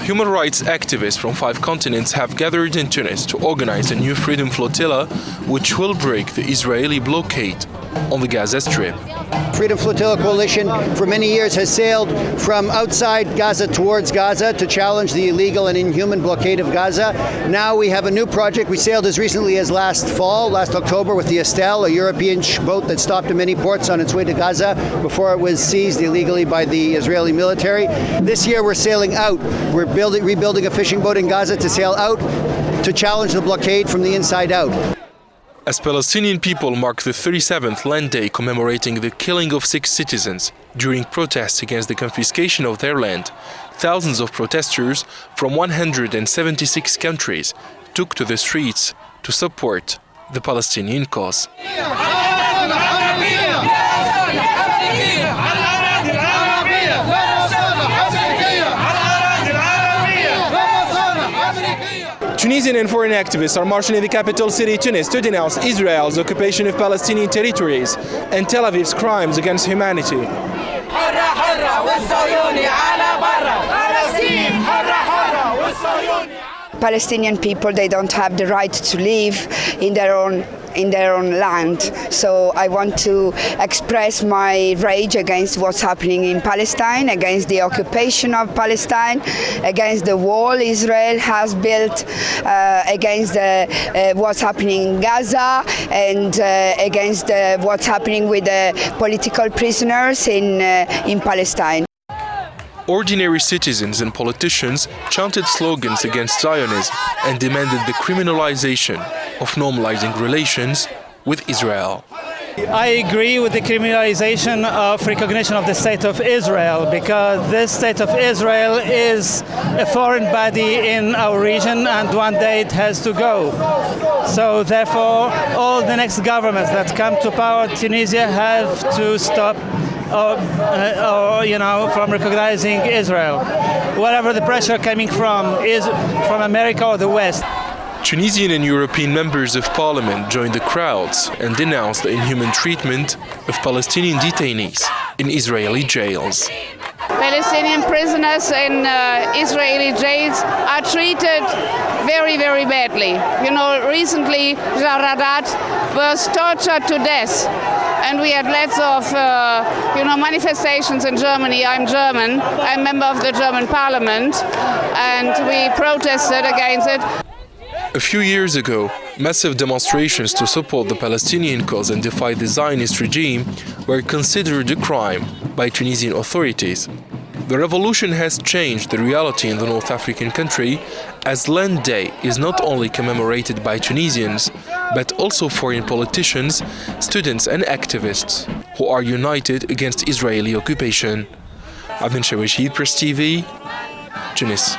Human rights activists from 5 continents have gathered in Tunis to organize a new freedom flotilla which will break the Israeli blockade on the Gaza Strip. Freedom Flotilla Coalition for many years has sailed from outside Gaza towards Gaza to challenge the illegal and inhuman blockade of Gaza. Now we have a new project. We sailed as recently as last October, with the Estelle, a European boat that stopped in many ports on its way to Gaza before it was seized illegally by the Israeli military. This year we're sailing out. We're rebuilding a fishing boat in Gaza to sail out to challenge the blockade from the inside out. As Palestinian people mark the 37th Land Day commemorating the killing of 6 citizens during protests against the confiscation of their land, thousands of protesters from 176 countries took to the streets to support the Palestinian cause. Tunisian and foreign activists are marching in the capital city Tunis to denounce Israel's occupation of Palestinian territories and Tel Aviv's crimes against humanity. Palestinian people, they don't have the right to live in their own land. So I want to express my rage against what's happening in Palestine, against the occupation of Palestine, against the wall Israel has built, against what's happening in Gaza, and against what's happening with the political prisoners in Palestine. Ordinary citizens and politicians chanted slogans against Zionism and demanded the criminalization of normalizing relations with Israel. I agree with the criminalization of recognition of the State of Israel, because this State of Israel is a foreign body in our region and one day it has to go. So therefore all the next governments that come to power, Tunisia, have to stop from recognizing Israel, whatever the pressure coming from is from America or the West. Tunisian and European members of parliament joined the crowds and denounced the inhuman treatment of Palestinian detainees in Israeli jails. Palestinian prisoners in Israeli jails are treated very, very badly. Recently Jaradat was tortured to death. And we had lots of, manifestations in Germany. I'm German. I'm a member of the German parliament, and we protested against it. A few years ago, massive demonstrations to support the Palestinian cause and defy the Zionist regime were considered a crime by Tunisian authorities. The revolution has changed the reality in the North African country, as Land Day is not only commemorated by Tunisians, but also foreign politicians, students and activists who are united against Israeli occupation. Heap, PressTV, Tunis.